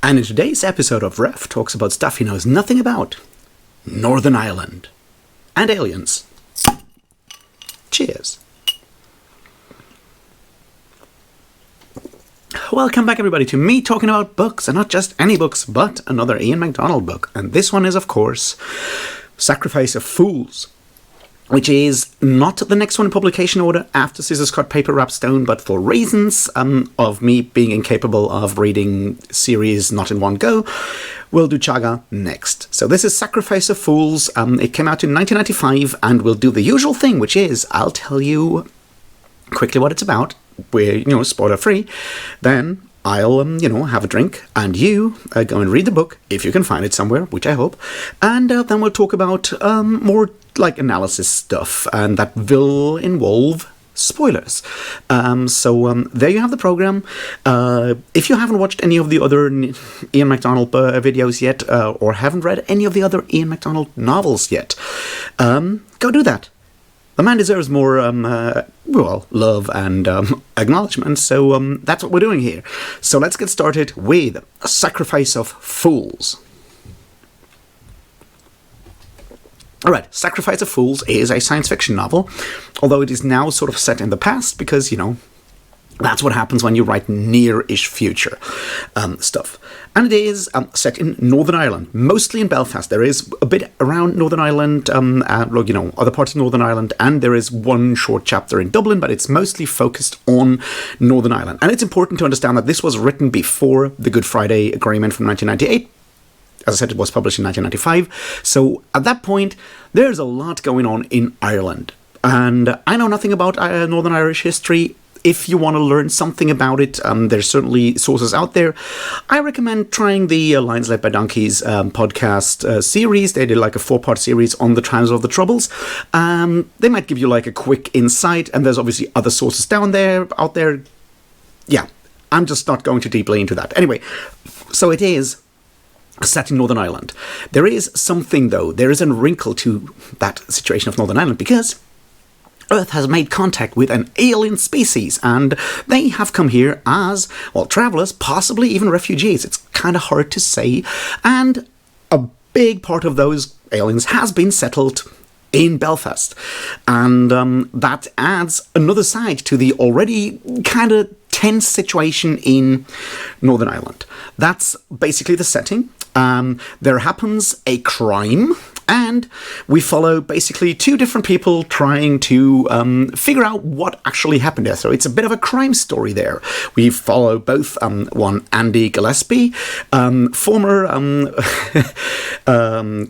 And in today's episode of Ref talks about stuff he knows nothing about. Northern Ireland. And aliens. Cheers. Welcome back everybody to me talking about books, and not just any books, but another Ian McDonald book. And this one is, of course, Sacrifice of Fools, which is not the next one in publication order after Scissors Cut Paper Wrap Stone, but for reasons of me being incapable of reading series not in one go, we'll do Chaga next. So this is Sacrifice of Fools. It came out in 1995, and we'll do the usual thing, which is I'll tell you quickly what it's about. We're, spoiler free. Then I'll, have a drink, and you go and read the book, if you can find it somewhere, which I hope. And then we'll talk about more like analysis stuff, and that will involve spoilers. So there you have the program. If you haven't watched any of the other Ian McDonald videos yet, or haven't read any of the other Ian McDonald novels yet, go do that. The man deserves more, love and acknowledgement, so that's what we're doing here. So let's get started with Sacrifice of Fools. Alright, Sacrifice of Fools is a science fiction novel, although it is now sort of set in the past, because, that's what happens when you write near-ish future stuff. And it is set in Northern Ireland, mostly in Belfast. There is a bit around Northern Ireland, other parts of Northern Ireland, and there is one short chapter in Dublin, but it's mostly focused on Northern Ireland. And it's important to understand that this was written before the Good Friday Agreement from 1998. As I said, it was published in 1995. So at that point, there's a lot going on in Ireland. And I know nothing about Northern Irish history. If you want to learn something about it, there's certainly sources out there. I recommend trying the Lions Led by Donkeys podcast series. They did like a 4-part series on the times of the Troubles. They might give you like a quick insight, and there's obviously other sources out there. Yeah, I'm just not going too deeply into that. Anyway, so it is set in Northern Ireland. There is something, though. There is a wrinkle to that situation of Northern Ireland, because Earth has made contact with an alien species, and they have come here as, travellers, possibly even refugees. It's kind of hard to say. And a big part of those aliens has been settled in Belfast. And that adds another side to the already kind of tense situation in Northern Ireland. That's basically the setting. There happens a crime, and we follow basically two different people trying to figure out what actually happened there. So it's a bit of a crime story there. We follow both one Andy Gillespie, former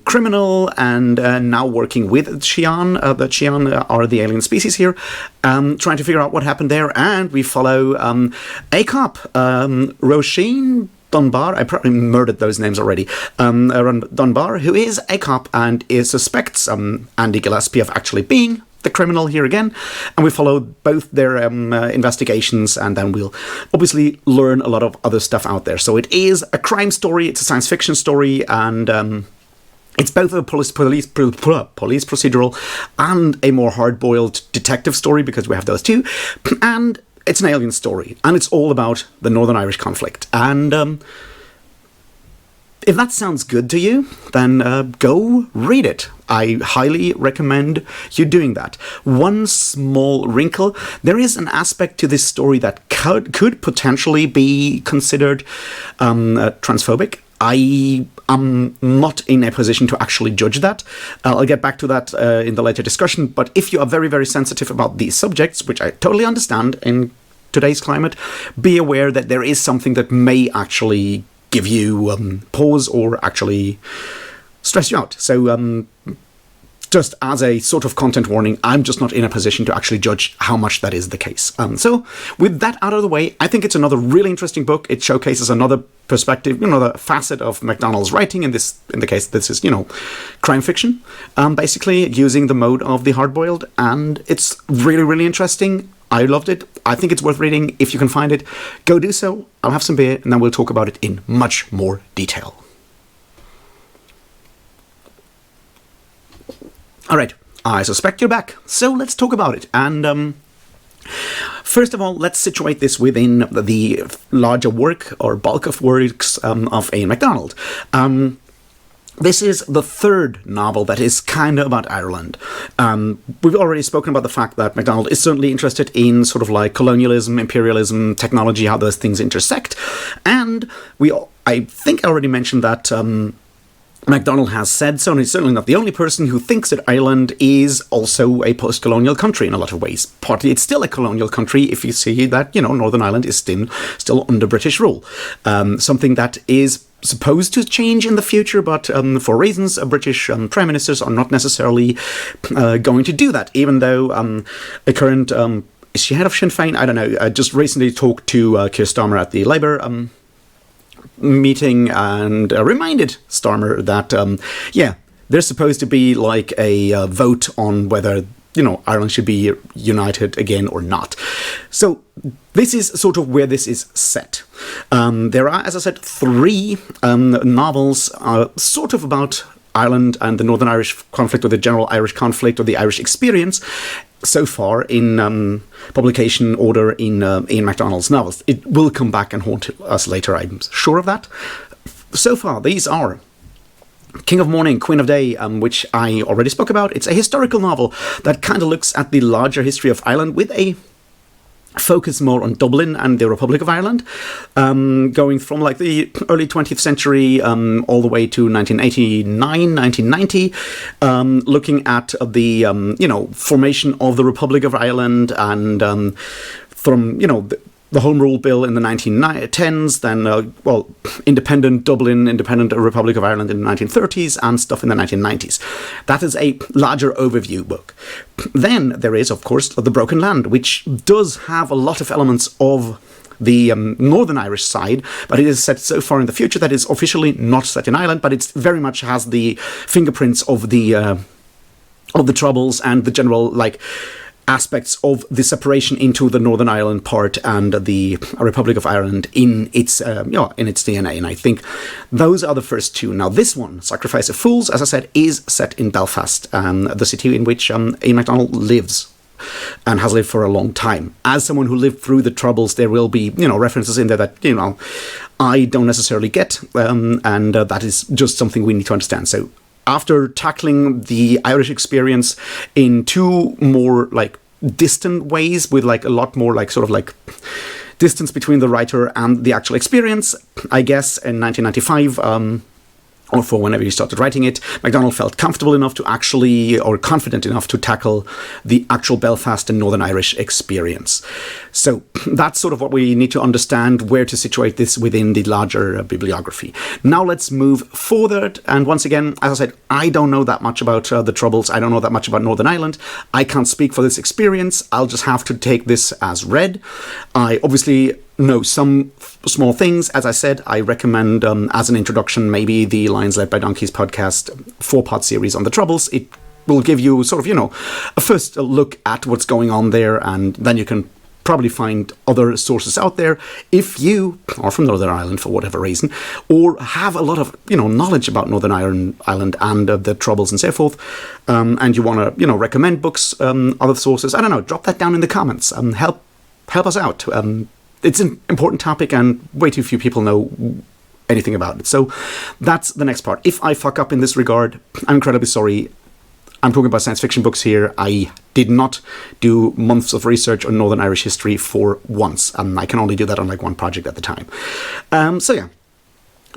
criminal, and now working with Chian. The Chian are the alien species here, trying to figure out what happened there. And we follow a cop, Roisin Dunbar. I probably murdered those names already. Dunbar, who is a cop and suspects Andy Gillespie of actually being the criminal here again. And we follow both their investigations, and then we'll obviously learn a lot of other stuff out there. So it is a crime story, it's a science fiction story, and it's both a police procedural and a more hard-boiled detective story, because we have those two. And it's an alien story, and it's all about the Northern Irish conflict. And if that sounds good to you, then go read it. I highly recommend you doing that. One small wrinkle: there is an aspect to this story that could potentially be considered transphobic. I am not in a position to actually judge that. I'll get back to that in the later discussion, but if you are very, very sensitive about these subjects, which I totally understand in today's climate, be aware that there is something that may actually give you pause or actually stress you out. So just as a sort of content warning, I'm just not in a position to actually judge how much that is the case. So with that out of the way, I think it's another really interesting book. It showcases another perspective, another facet of McDonald's writing. In the case, this is, crime fiction, basically using the mode of the hard-boiled, and it's really, really interesting. I loved it. I think it's worth reading. If you can find it, go do so. I'll have some beer, and then we'll talk about it in much more detail. All right, I suspect you're back, so let's talk about it. And First of all, let's situate this within the larger work or bulk of works of Ian McDonald. This is the third novel that is kind of about Ireland. We've already spoken about the fact that MacDonald is certainly interested in sort of like colonialism, imperialism, technology, how those things intersect. And I think I already mentioned that MacDonald has said so, and he's certainly not the only person who thinks that Ireland is also a post-colonial country in a lot of ways. Partly it's still a colonial country if you see that, Northern Ireland is still under British rule. Something that is supposed to change in the future, but for reasons, British prime ministers are not necessarily going to do that, even though a current... is she head of Sinn Féin? I don't know. I just recently talked to Keir Starmer at the Labour meeting and reminded Starmer that, there's supposed to be like a vote on whether, Ireland should be united again or not. So this is sort of where this is set. There are, as I said, 3 novels sort of about Ireland and the Northern Irish conflict, or the general Irish conflict, or the Irish experience, so far in publication order in Ian McDonald's novels. It will come back and haunt us later, I'm sure of that. So far, these are King of Morning, Queen of Day, which I already spoke about. It's a historical novel that kind of looks at the larger history of Ireland with a focus more on Dublin and the Republic of Ireland, going from like the early 20th century all the way to 1989, 1990, looking at the, formation of the Republic of Ireland and from, the Home Rule Bill in the 1910s, then, independent Dublin, independent Republic of Ireland in the 1930s, and stuff in the 1990s. That is a larger overview book. Then there is, of course, The Broken Land, which does have a lot of elements of the Northern Irish side, but it is set so far in the future that it's officially not set in Ireland, but it very much has the fingerprints of the Troubles and the general, aspects of the separation into the Northern Ireland part and the Republic of Ireland in its DNA. And I think those are the first 2. Now, this one, Sacrifice of Fools, as I said, is set in Belfast, the city in which Ian McDonald lives and has lived for a long time. As someone who lived through the Troubles, there will be, references in there that, I don't necessarily get, and that is just something we need to understand. So, after tackling the Irish experience in 2 more distant ways, with a lot more distance between the writer and the actual experience, I guess in 1995, or for whenever he started writing it, MacDonald felt comfortable enough to actually, or confident enough to tackle the actual Belfast and Northern Irish experience. So that's sort of what we need to understand, where to situate this within the larger bibliography. Now let's move forward. And once again, as I said, I don't know that much about the Troubles. I don't know that much about Northern Ireland. I can't speak for this experience. I'll just have to take this as read. I obviously know some small things. As I said, I recommend, as an introduction, maybe the Lions Led by Donkeys podcast 4-part series on the Troubles. It will give you sort of, a first look at what's going on there, and then you can probably find other sources out there if you are from Northern Ireland for whatever reason, or have a lot of, knowledge about Northern Ireland and the Troubles and so forth, and you want to, recommend books, other sources, I don't know, drop that down in the comments and help us out. It's an important topic and way too few people know anything about it. So that's the next part. If I fuck up in this regard, I'm incredibly sorry. I'm talking about science fiction books here. I did not do months of research on Northern Irish history for once, and I can only do that on one project at the time.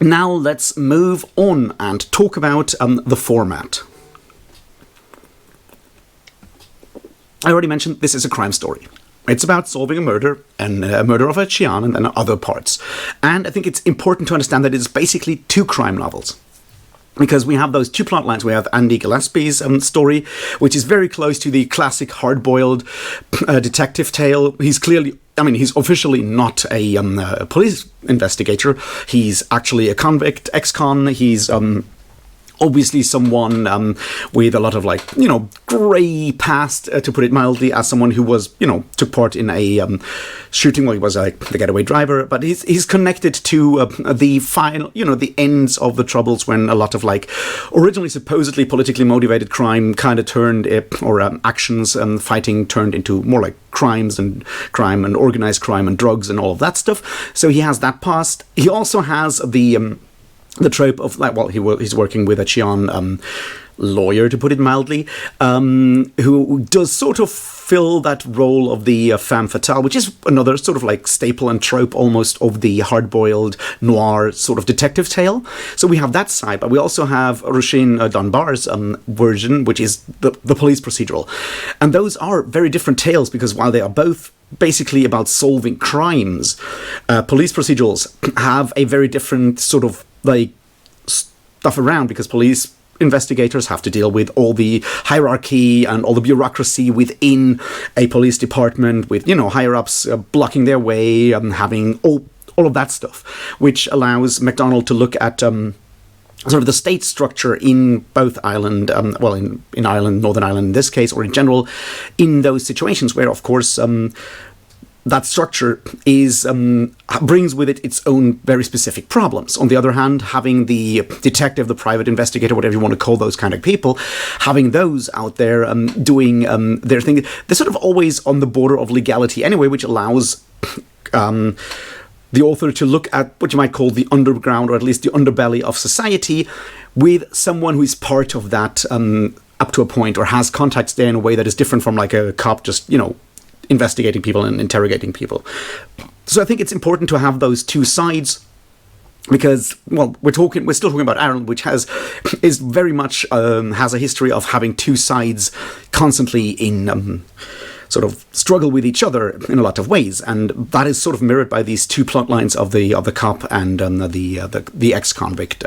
Now let's move on and talk about the format. I already mentioned this is a crime story. It's about solving a murder, and a murder of a Chian and then other parts. And I think it's important to understand that it's basically 2 crime novels. Because we have those 2 plot lines. We have Andy Gillespie's story, which is very close to the classic hard-boiled detective tale. He's clearly, he's officially not a police investigator. He's actually a convict, ex-con. He's obviously someone with a lot of grey past, to put it mildly, as someone who was, took part in a shooting while he was the getaway driver. But he's connected to the final, the ends of the Troubles, when a lot of originally supposedly politically motivated crime kind of turned, actions and fighting turned into more like crime and organized crime and drugs and all of that stuff. So he has that past. He also has the trope of he's working with a Qian lawyer, to put it mildly, who does sort of fill that role of the femme fatale, which is another sort of staple and trope almost of the hard-boiled noir sort of detective tale. So we have that side, but we also have Rushin Dunbar's version, which is the police procedural. And those are very different tales, because while they are both basically about solving crimes, police procedurals have a very different sort of stuff around, because police investigators have to deal with all the hierarchy and all the bureaucracy within a police department, with higher ups blocking their way and having all of that stuff, which allows McDonald to look at sort of the state structure in both Ireland, in Ireland, Northern Ireland in this case, or in general, in those situations where, of course, that structure is brings with it its own very specific problems. On the other hand, having the detective, the private investigator, whatever you want to call those kind of people, having those out there doing their thing, they're sort of always on the border of legality anyway, which allows the author to look at what you might call the underground, or at least the underbelly of society, with someone who is part of that up to a point, or has contacts there in a way that is different from a cop just, investigating people and interrogating people. So I think it's important to have those two sides, because, we're still talking about Ireland, which is very much has a history of having two sides constantly in sort of struggle with each other in a lot of ways, and that is sort of mirrored by these two plot lines of the cop and the ex-convict,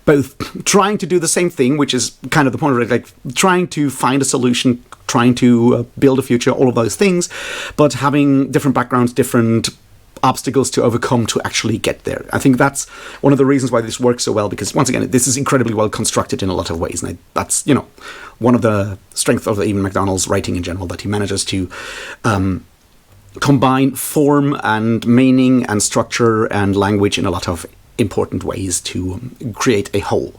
both trying to do the same thing, which is kind of the point of it, trying to find a solution, trying to build a future, all of those things, but having different backgrounds, different obstacles to overcome to actually get there. I think that's one of the reasons why this works so well, because once again, this is incredibly well constructed in a lot of ways, and that's one of the strengths of Ian McDonald's writing in general, that he manages to combine form and meaning and structure and language in a lot of important ways to create a whole.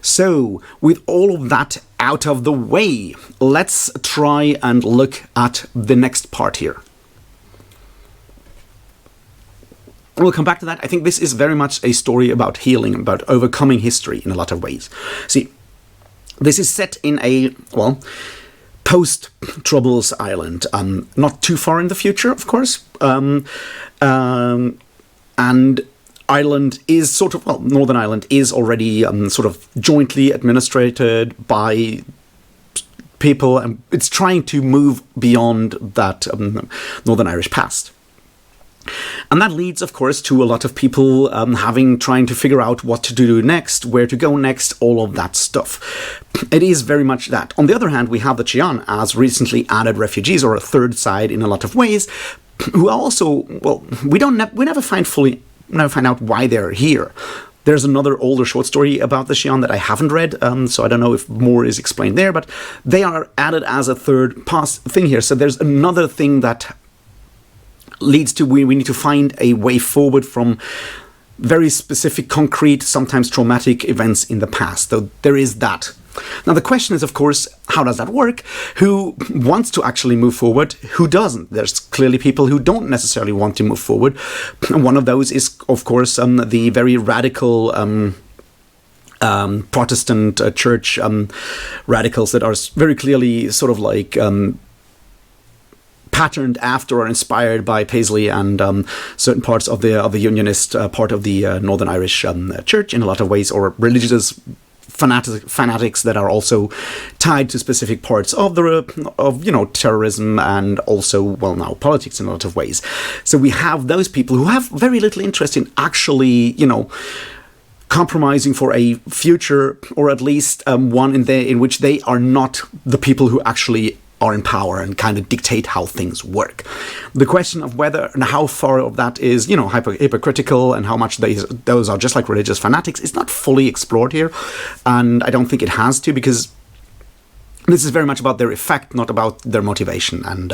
So, with all of that out of the way, let's try and look at the next part here. We'll come back to that. I think this is very much a story about healing, about overcoming history in a lot of ways. See, this is set in a, post-Troubles Ireland, not too far in the future, of course, and Ireland is sort of, Northern Ireland is already sort of jointly administrated by people, and it's trying to move beyond that Northern Irish past. And that leads, of course, to a lot of people trying to figure out what to do next, where to go next, all of that stuff. It is very much that. On the other hand, we have the Qian as recently added refugees, or a third side in a lot of ways, who also, we never find out why they're here. There's another older short story about the Qian that I haven't read, so I don't know if more is explained there, but they are added as a third thing here. So there's another thing that leads to we need to find a way forward from very specific, concrete, sometimes traumatic events in the past. So there is that. Now the question is, of course, how does that work? Who wants to actually move forward? Who doesn't? There's clearly people who don't necessarily want to move forward. And one of those is, of course, the very radical Protestant church radicals that are very clearly sort of patterned after or inspired by Paisley and certain parts of the Unionist part of the Northern Irish church in a lot of ways, or religious fanatics that are also tied to specific parts of terrorism and also now politics in a lot of ways. So we have those people who have very little interest in actually compromising for a future, or at least one in which they are not the people who actually are in power and kind of dictate how things work. The question of whether and how far of that is, hypocritical and how much those are just like religious fanatics is not fully explored here, and I don't think it has to, because this is very much about their effect, not about their motivation. And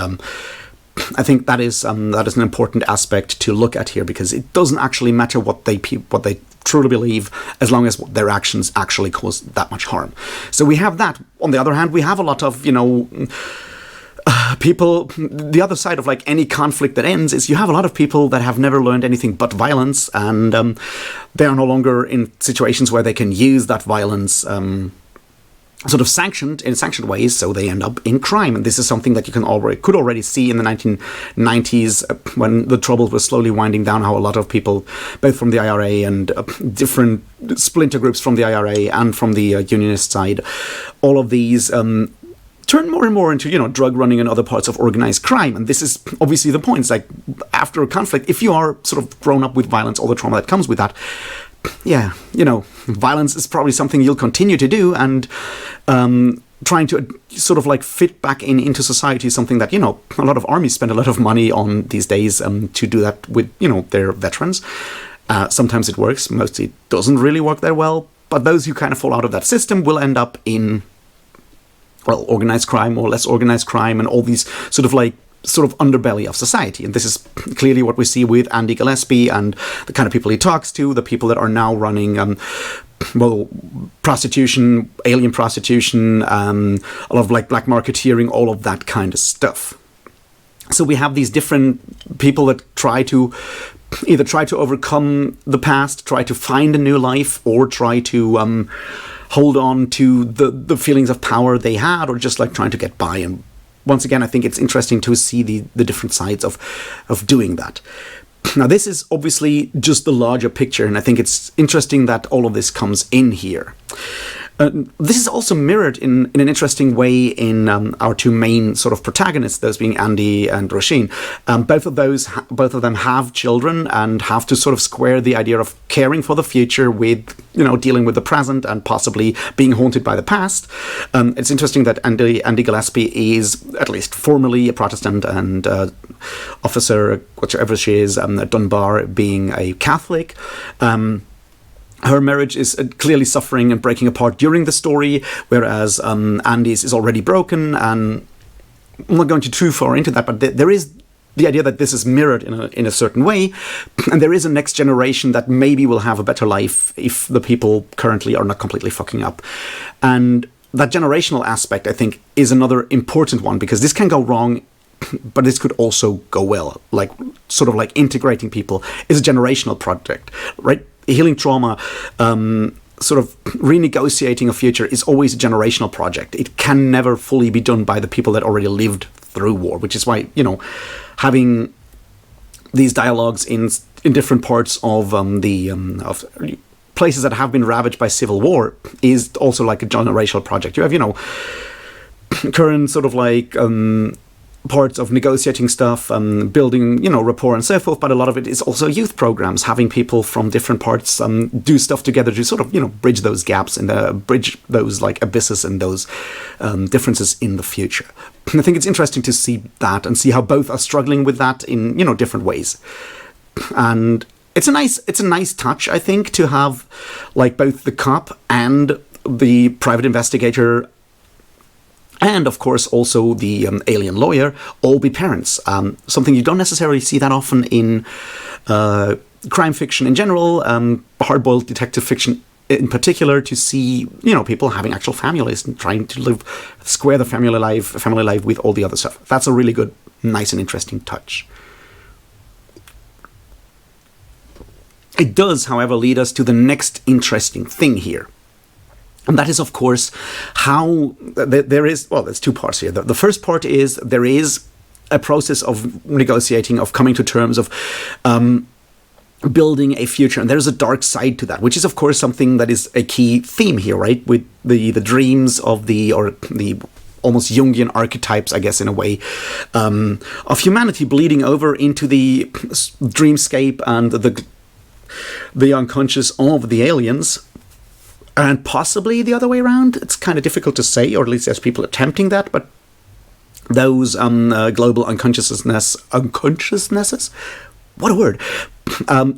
I think that is an important aspect to look at here, because it doesn't actually matter what they truly believe, as long as their actions actually cause that much harm. So we have that. On the other hand, we have a lot of, people. The other side of like any conflict that ends is you have a lot of people that have never learned anything but violence, and they are no longer in situations where they can use that violence sort of sanctioned ways, so they end up in crime. And this is something that you could already see in the 1990s when the Troubles were slowly winding down, how a lot of people, both from the IRA and different splinter groups from the IRA and from the unionist side, all of these turn more and more into, drug running and other parts of organized crime. And this is obviously the point. It's like, after a conflict, if you are sort of grown up with violence, all the trauma that comes with that, yeah, violence is probably something you'll continue to do, and trying to sort of like fit back into society is something that, a lot of armies spend a lot of money on these days to do that with, their veterans. Sometimes it works, mostly it doesn't really work that well, but those who kind of fall out of that system will end up in, well, organized crime or less organized crime and all these sort of underbelly of society. And this is clearly what we see with Andy Gillespie and the kind of people he talks to, the people that are now running, prostitution, alien prostitution, a lot of like black marketeering, all of that kind of stuff. So we have these different people that try to overcome the past, try to find a new life, or try to hold on to the feelings of power they had, or just like trying to get by. And once again, I think it's interesting to see the different sides of doing that. Now, this is obviously just the larger picture, and I think it's interesting that all of this comes in here. This is also mirrored in an interesting way in our two main sort of protagonists, those being Andy and Roisin. Both of them have children and have to sort of square the idea of caring for the future with, dealing with the present and possibly being haunted by the past. It's interesting that Andy Gillespie is at least formally a Protestant, and Officer, whichever she is, Dunbar, being a Catholic. Her marriage is clearly suffering and breaking apart during the story, whereas Andy's is already broken. And I'm not going too far into that, but there is the idea that this is mirrored in a certain way, and there is a next generation that maybe will have a better life if the people currently are not completely fucking up. And that generational aspect, I think, is another important one, because this can go wrong, but this could also go well. Like, sort of like integrating people is a generational project, right? Healing trauma, sort of renegotiating a future is always a generational project. It can never fully be done by the people that already lived through war, which is why, having these dialogues in different parts of of places that have been ravaged by civil war is also like a generational project. You have, current sort of like parts of negotiating stuff, building, rapport and so forth, but a lot of it is also youth programs, having people from different parts do stuff together to sort of, bridge those gaps and bridge those like abysses and those differences in the future. And I think it's interesting to see that and see how both are struggling with that in, different ways. And it's a nice touch, I think, to have like both the cop and the private investigator, and of course also the alien lawyer, all be parents. Something you don't necessarily see that often in crime fiction in general, hard-boiled detective fiction in particular, to see, people having actual families and trying to square the family life with all the other stuff. That's a really good, nice and interesting touch. It does, however, lead us to the next interesting thing here. And that is, of course, how there's two parts here. The first part is there is a process of negotiating, of coming to terms, of building a future. And there's a dark side to that, which is, of course, something that is a key theme here, right? With the dreams of the almost Jungian archetypes, I guess, in a way, of humanity bleeding over into the dreamscape and the unconscious of the aliens. And possibly the other way around. It's kind of difficult to say, or at least there's people attempting that, but those global unconsciousnesses, what a word,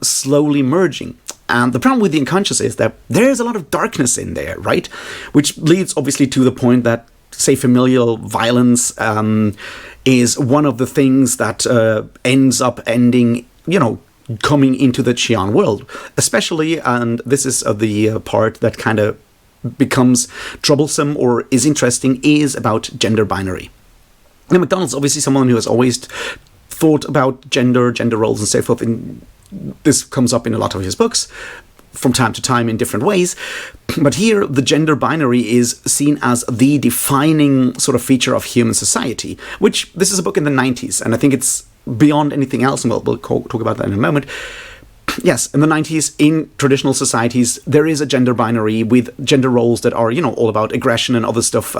slowly merging. And the problem with the unconscious is that there's a lot of darkness in there, right? Which leads obviously to the point that, say, familial violence is one of the things that ends up ending, coming into the Qian world, especially, and this is the part that kind of becomes troublesome or is interesting, is about gender binary. Now, McDonald's obviously someone who has always thought about gender roles and so forth, and this comes up in a lot of his books from time to time in different ways. But here, the gender binary is seen as the defining sort of feature of human society, which this is a book in the 90s, and I think it's beyond anything else, and we'll talk about that in a moment. Yes, in the 90s, in traditional societies, there is a gender binary with gender roles that are, all about aggression and other stuff.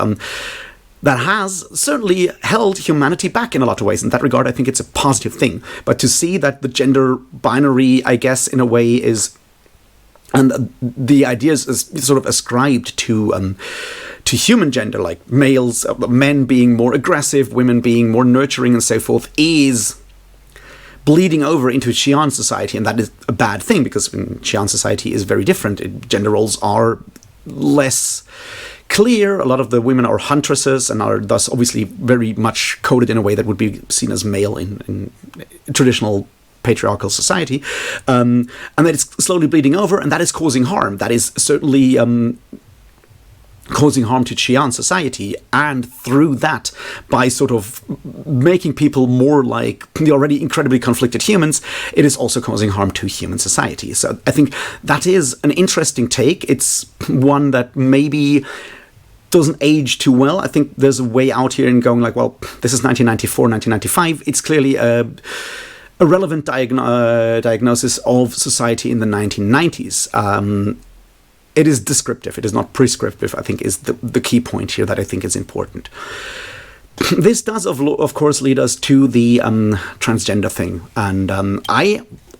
That has certainly held humanity back in a lot of ways. In that regard, I think it's a positive thing. But to see that the gender binary, I guess, in a way is, and the ideas is sort of ascribed to human gender, like men being more aggressive, women being more nurturing and so forth, is bleeding over into Qian society, and that is a bad thing, because Qian society is very different. Gender roles are less clear. A lot of the women are huntresses and are thus obviously very much coded in a way that would be seen as male in traditional patriarchal society, and that it's slowly bleeding over, and that is causing harm. That is certainly causing harm to Qian society, and through that, by sort of making people more like the already incredibly conflicted humans, it is also causing harm to human society. So I think that is an interesting take. It's one that maybe doesn't age too well. I think there's a way out here in going like, well, this is 1994, 1995. It's clearly a relevant diagnosis of society in the 1990s. It is descriptive. It is not prescriptive, I think, is the key point here that I think is important. This does, of course, lead us to the transgender thing. And I'm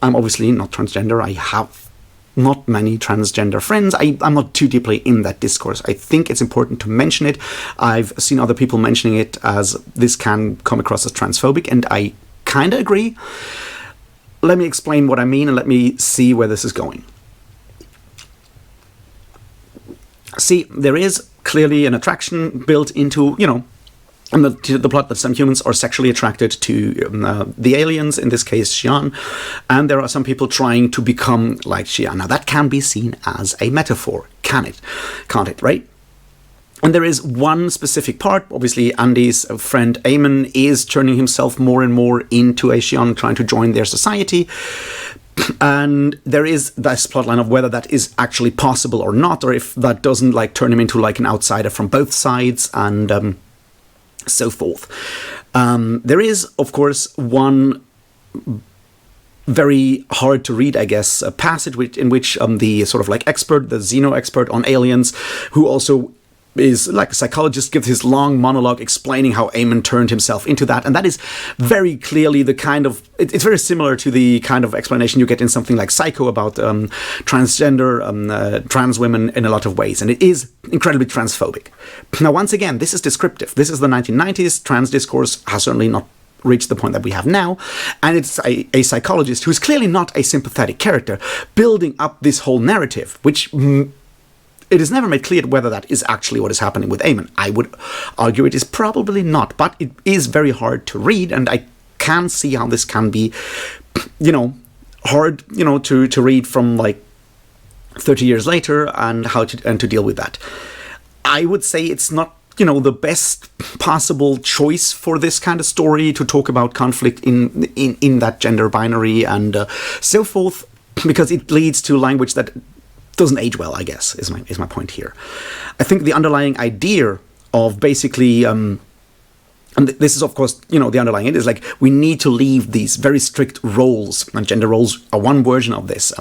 obviously not transgender. I have not many transgender friends. I'm not too deeply in that discourse. I think it's important to mention it. I've seen other people mentioning it as this can come across as transphobic, and I kind of agree. Let me explain what I mean, and let me see where this is going. See, there is clearly an attraction built into, in the plot that some humans are sexually attracted to the aliens, in this case Qian, and there are some people trying to become like Qian. Now, that can be seen as a metaphor, can't it, right? And there is one specific part. Obviously, Andy's friend Eamon is turning himself more and more into a Qian, trying to join their society. And there is this plotline of whether that is actually possible or not, or if that doesn't turn him into an outsider from both sides, and so forth. There is, of course, one very hard to read, I guess, a passage in which the sort of expert, the xeno expert on aliens, who also is like a psychologist, gives his long monologue explaining how Eamon turned himself into that. And that is very clearly the kind of, it's very similar to the kind of explanation you get in something like Psycho about transgender, trans women in a lot of ways. And it is incredibly transphobic. Now, once again, this is descriptive. This is the 1990s. Trans discourse has certainly not reached the point that we have now. And it's a psychologist who's clearly not a sympathetic character building up this whole narrative, which it is never made clear whether that is actually what is happening with Eamon. I would argue it is probably not, but it is very hard to read, and I can see how this can be, hard, to read from 30 years later, and how to deal with that. I would say it's not, the best possible choice for this kind of story to talk about conflict in that gender binary and so forth, because it leads to language that doesn't age well, I guess, is my point here. I think the underlying idea of basically, and this is, of course, the underlying idea is we need to leave these very strict roles, and gender roles are one version of this.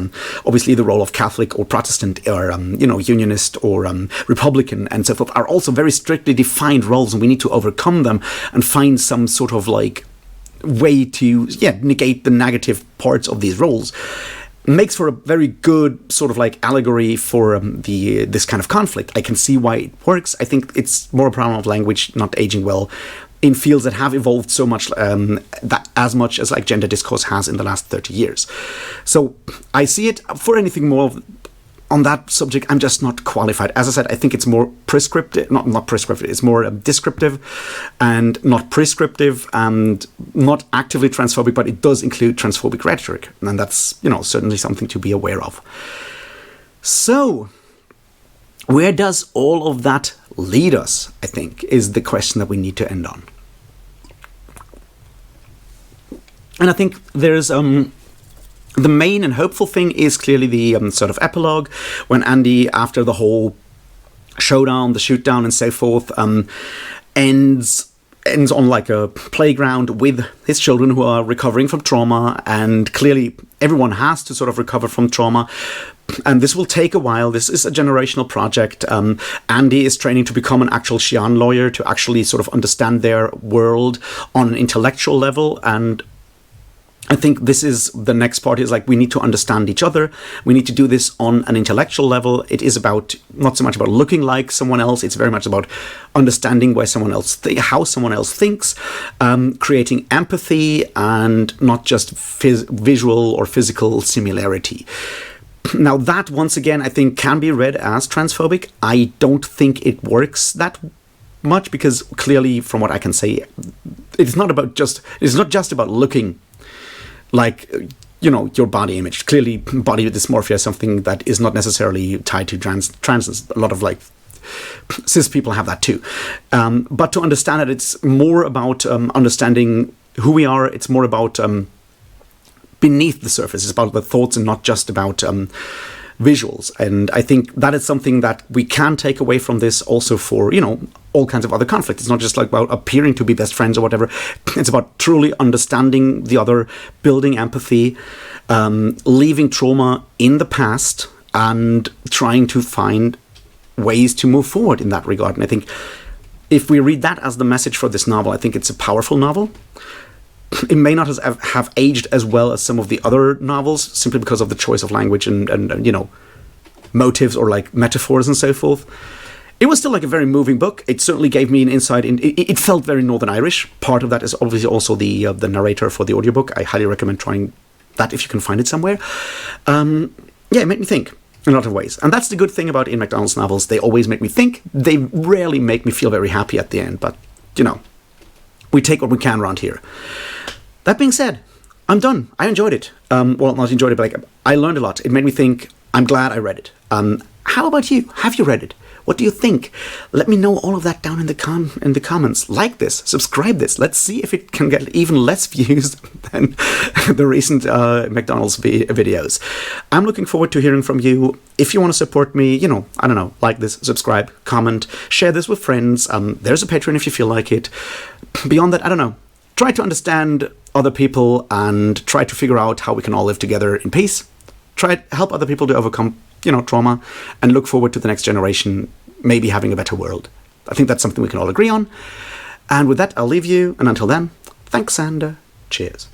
Obviously, the role of Catholic or Protestant or, Unionist or Republican and so forth are also very strictly defined roles, and we need to overcome them and find some sort of way to, negate the negative parts of these roles. Makes for a very good sort of allegory for this kind of conflict. I can see why it works. I think it's more a problem of language not aging well in fields that have evolved so much, that as much as like gender discourse has in the last 30 years. So I see it for anything more on that subject. I'm just not qualified. As I said, I think it's more prescriptive, not prescriptive, it's more descriptive and not prescriptive and not actively transphobic, but it does include transphobic rhetoric. And that's, certainly something to be aware of. So where does all of that lead us, I think, is the question that we need to end on. And I think there's the main and hopeful thing is clearly the sort of epilogue when Andy, after the whole showdown, the shoot down and so forth, ends on like a playground with his children who are recovering from trauma, and clearly everyone has to sort of recover from trauma. And this will take a while. This is a generational project. Andy is training to become an actual Xi'an lawyer, to actually sort of understand their world on an intellectual level. And I think this is the next part, is like we need to understand each other. We need to do this on an intellectual level. It is about not so much about looking like someone else. It's very much about understanding where someone else how someone else thinks, creating empathy and not just visual or physical similarity. Now that, once again, I think can be read as transphobic. I don't think it works that much, because clearly from what I can say, it's not just about looking like, your body image. Clearly, body dysmorphia is something that is not necessarily tied to trans. A lot of like cis people have that too. But to understand it, it's more about understanding who we are. It's more about beneath the surface. It's about the thoughts and not just about visuals. And I think that is something that we can take away from this also for, all kinds of other conflict. It's not just like about appearing to be best friends or whatever. It's about truly understanding the other, building empathy, leaving trauma in the past, and trying to find ways to move forward in that regard. And I think if we read that as the message for this novel, I think it's a powerful novel. It may not have aged as well as some of the other novels, simply because of the choice of language and motives or like metaphors and so forth. It was still like a very moving book. It certainly gave me an insight in. It felt very Northern Irish. Part of that is obviously also the narrator for the audiobook. I highly recommend trying that if you can find it somewhere. It made me think in a lot of ways, and that's the good thing about Ian McDonald's novels. They always make me think. They rarely make me feel very happy at the end, but we take what we can around here. That being said, I'm done. I enjoyed it. Well, not enjoyed it, but like I learned a lot. It made me think. I'm glad I read it. How about you? Have you read it? What do you think? Let me know all of that down in the comments. Like this, subscribe this. Let's see if it can get even less views than the recent McDonald's videos. I'm looking forward to hearing from you. If you want to support me, I don't know, like this, subscribe, comment, share this with friends. There's a Patreon if you feel like it. Beyond that, I don't know. Try to understand other people and try to figure out how we can all live together in peace. Try to help other people to overcome trauma, and look forward to the next generation maybe having a better world. I think that's something we can all agree on. And with that, I'll leave you. And until then, thanks and cheers.